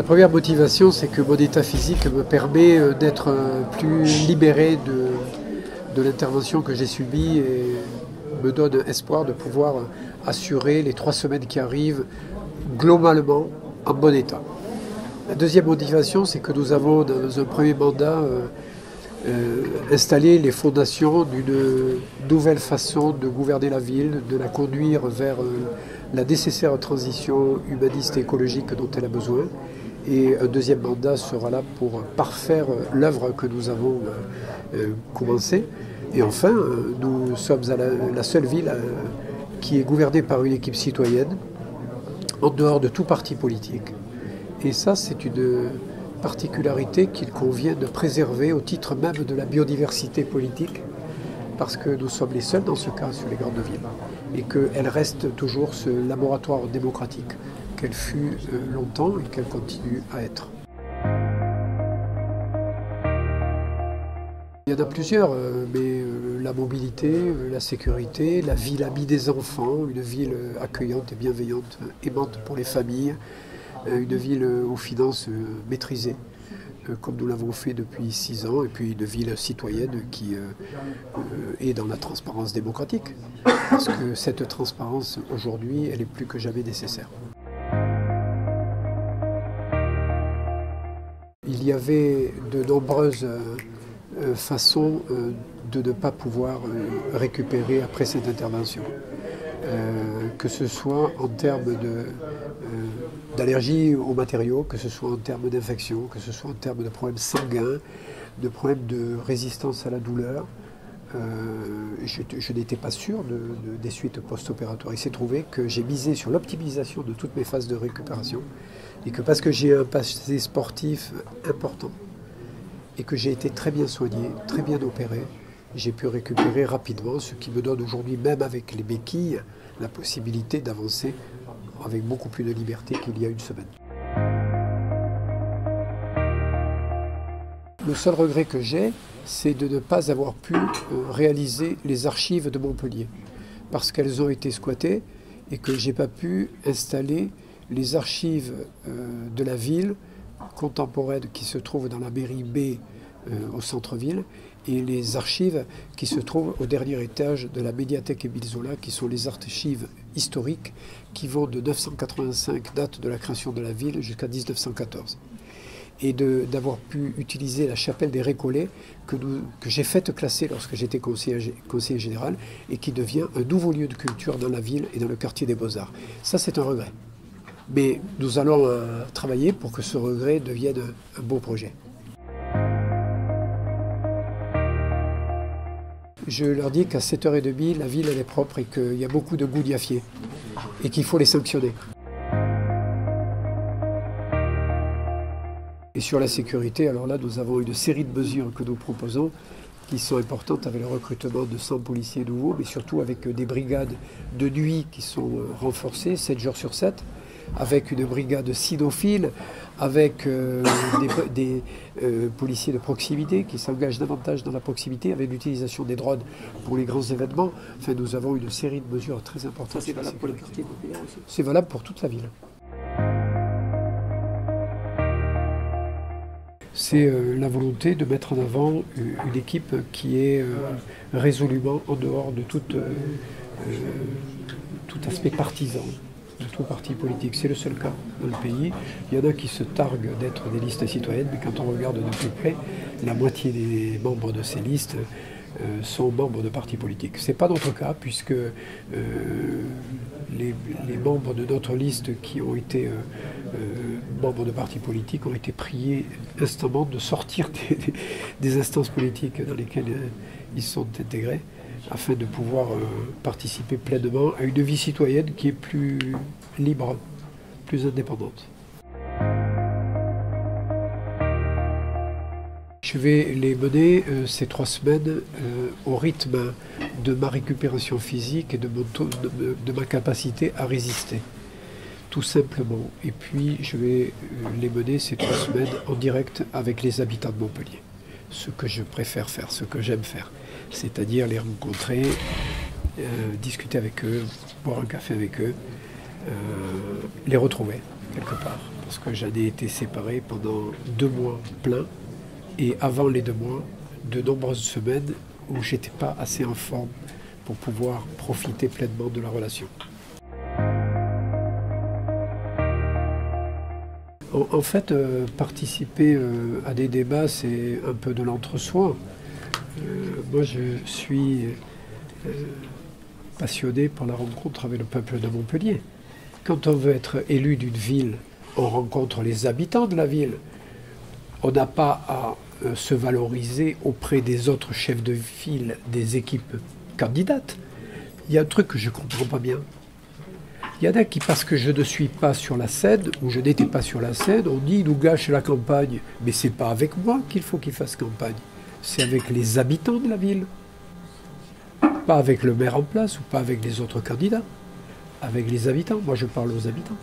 La première motivation, c'est que mon état physique me permet d'être plus libéré de l'intervention que j'ai subie et me donne espoir de pouvoir assurer les 3 semaines qui arrivent globalement en bon état. La deuxième motivation, c'est que nous avons dans un premier mandat installé les fondations d'une nouvelle façon de gouverner la ville, de la conduire vers la nécessaire transition humaniste et écologique dont elle a besoin. Et un deuxième mandat sera là pour parfaire l'œuvre que nous avons commencée. Et enfin, nous sommes à la seule ville qui est gouvernée par une équipe citoyenne, en dehors de tout parti politique. Et ça, c'est une particularité qu'il convient de préserver au titre même de la biodiversité politique, parce que nous sommes les seuls dans ce cas sur les grandes villes, et qu'elle reste toujours ce laboratoire démocratique qu'elle fut longtemps et qu'elle continue à être. Il y en a plusieurs, mais la mobilité, la sécurité, la ville amie des enfants, une ville accueillante et bienveillante, aimante pour les familles, une ville aux finances maîtrisées, comme nous l'avons fait depuis 6 ans, et puis une ville citoyenne qui est dans la transparence démocratique, parce que cette transparence, aujourd'hui, elle est plus que jamais nécessaire. Il y avait de nombreuses façons de ne pas pouvoir récupérer après cette intervention. Que ce soit en termes d'allergie aux matériaux, que ce soit en termes d'infection, que ce soit en termes de problèmes sanguins, de problèmes de résistance à la douleur. Je n'étais pas sûr des suites post-opératoires. Il s'est trouvé que j'ai misé sur l'optimisation de toutes mes phases de récupération et que parce que j'ai un passé sportif important et que j'ai été très bien soigné, très bien opéré, j'ai pu récupérer rapidement, ce qui me donne aujourd'hui, même avec les béquilles, la possibilité d'avancer avec beaucoup plus de liberté qu'il y a une semaine. Le seul regret que j'ai, c'est de ne pas avoir pu réaliser les archives de Montpellier, parce qu'elles ont été squattées et que je n'ai pas pu installer les archives de la ville contemporaine qui se trouvent dans la mairie B au centre-ville, et les archives qui se trouvent au dernier étage de la médiathèque Émile Zola, qui sont les archives historiques qui vont de 985, date de la création de la ville, jusqu'à 1914. Et d'avoir pu utiliser la chapelle des Récollets que j'ai faite classer lorsque j'étais conseiller général et qui devient un nouveau lieu de culture dans la ville et dans le quartier des Beaux-Arts. Ça, c'est un regret. Mais nous allons travailler pour que ce regret devienne un beau projet. Je leur dis qu'à 7h30, la ville elle est propre et qu'il y a beaucoup de goudiafiers et qu'il faut les sanctionner. Et sur la sécurité, alors là, nous avons une série de mesures que nous proposons qui sont importantes avec le recrutement de 100 policiers nouveaux, mais surtout avec des brigades de nuit qui sont renforcées 7 jours sur 7, avec une brigade cynophile, avec des policiers de proximité qui s'engagent davantage dans la proximité, avec l'utilisation des drones pour les grands événements. Enfin, nous avons une série de mesures très importantes. C'est valable pour le quartier populaire aussi? C'est valable pour toute la ville. C'est la volonté de mettre en avant une équipe qui est résolument en dehors de tout aspect partisan, de tout parti politique. C'est le seul cas dans le pays. Il y en a qui se targuent d'être des listes citoyennes, mais quand on regarde de plus près, la moitié des membres de ces listes sont membres de partis politiques. Ce n'est pas notre cas, puisque les membres de notre liste qui ont été membres de partis politiques ont été priés instamment de sortir des instances politiques dans lesquelles ils sont intégrés, afin de pouvoir participer pleinement à une vie citoyenne qui est plus libre, plus indépendante. Je vais les mener ces 3 semaines au rythme de ma récupération physique et de ma capacité à résister, tout simplement. Et puis je vais les mener ces 3 semaines en direct avec les habitants de Montpellier. Ce que je préfère faire, ce que j'aime faire, c'est-à-dire les rencontrer, discuter avec eux, boire un café avec eux, les retrouver quelque part. parce que j'en ai été séparé pendant 2 mois pleins, et avant les 2 mois, de nombreuses semaines où j'étais pas assez en forme pour pouvoir profiter pleinement de la relation. En fait, participer à des débats, c'est un peu de l'entre-soi. Moi, je suis passionné par la rencontre avec le peuple de Montpellier. Quand on veut être élu d'une ville, on rencontre les habitants de la ville. On n'a pas à se valoriser auprès des autres chefs de ville des équipes candidates. Il y a un truc que je ne comprends pas bien. Il y en a qui, parce que je ne suis pas sur la scène, ou je n'étais pas sur la scène, on dit « il nous gâche la campagne ». Mais ce n'est pas avec moi qu'il faut qu'il fasse campagne. C'est avec les habitants de la ville. Pas avec le maire en place ou pas avec les autres candidats. Avec les habitants. Moi, je parle aux habitants.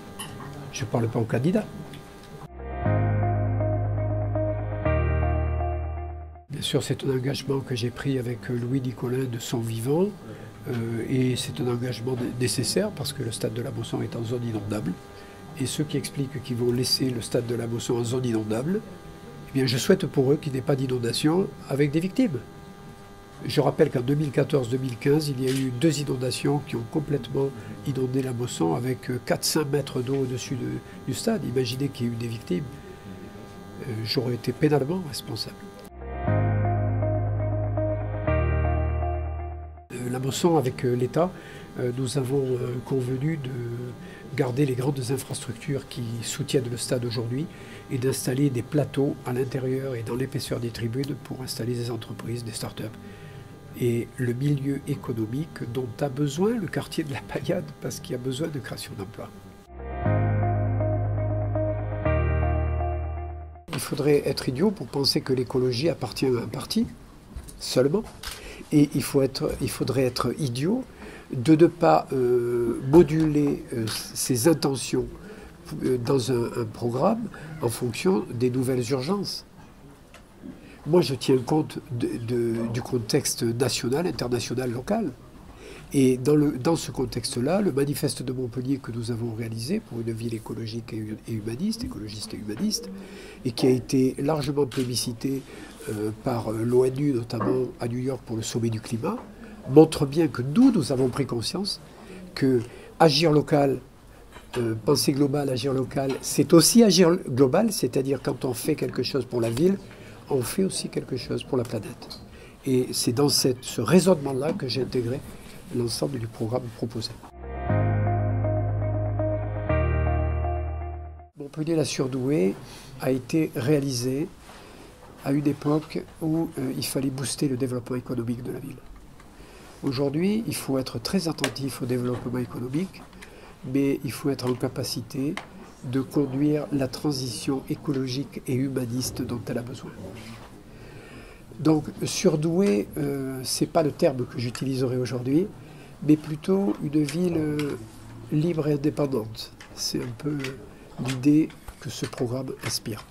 Je ne parle pas aux candidats. Bien sûr, c'est un engagement que j'ai pris avec Louis Nicolin de son vivant. Et c'est un engagement nécessaire parce que le stade de la Mosson est en zone inondable. Et ceux qui expliquent qu'ils vont laisser le stade de la Mosson en zone inondable, eh bien, je souhaite pour eux qu'il n'y ait pas d'inondation avec des victimes. Je rappelle qu'en 2014-2015, il y a eu 2 inondations qui ont complètement inondé la Mosson avec 400 mètres d'eau au-dessus du stade. Imaginez qu'il y ait eu des victimes. J'aurais été pénalement responsable. La Mosson, avec l'État, nous avons convenu de garder les grandes infrastructures qui soutiennent le stade aujourd'hui et d'installer des plateaux à l'intérieur et dans l'épaisseur des tribunes pour installer des entreprises, des start-up. Et le milieu économique dont a besoin le quartier de la Paillade parce qu'il y a besoin de création d'emplois. Il faudrait être idiot pour penser que l'écologie appartient à un parti seulement. Et il faudrait être idiot de ne pas moduler ses intentions dans un programme en fonction des nouvelles urgences. Moi, je tiens compte du contexte national, international, local. Et dans ce contexte-là, le manifeste de Montpellier que nous avons réalisé pour une ville écologique et humaniste, écologiste et humaniste, et qui a été largement plébiscité par l'ONU, notamment à New York pour le sommet du climat, montre bien que nous avons pris conscience que agir local, penser global, agir local, c'est aussi agir global, c'est-à-dire quand on fait quelque chose pour la ville, on fait aussi quelque chose pour la planète. Et c'est dans ce raisonnement-là que j'ai intégré l'ensemble du programme proposé. Montpellier-la-Surdouée a été réalisé à une époque où il fallait booster le développement économique de la ville. Aujourd'hui, il faut être très attentif au développement économique, mais il faut être en capacité de conduire la transition écologique et humaniste dont elle a besoin. Donc, surdoué, ce n'est pas le terme que j'utiliserai aujourd'hui, mais plutôt une ville libre et indépendante. C'est un peu l'idée que ce programme inspire.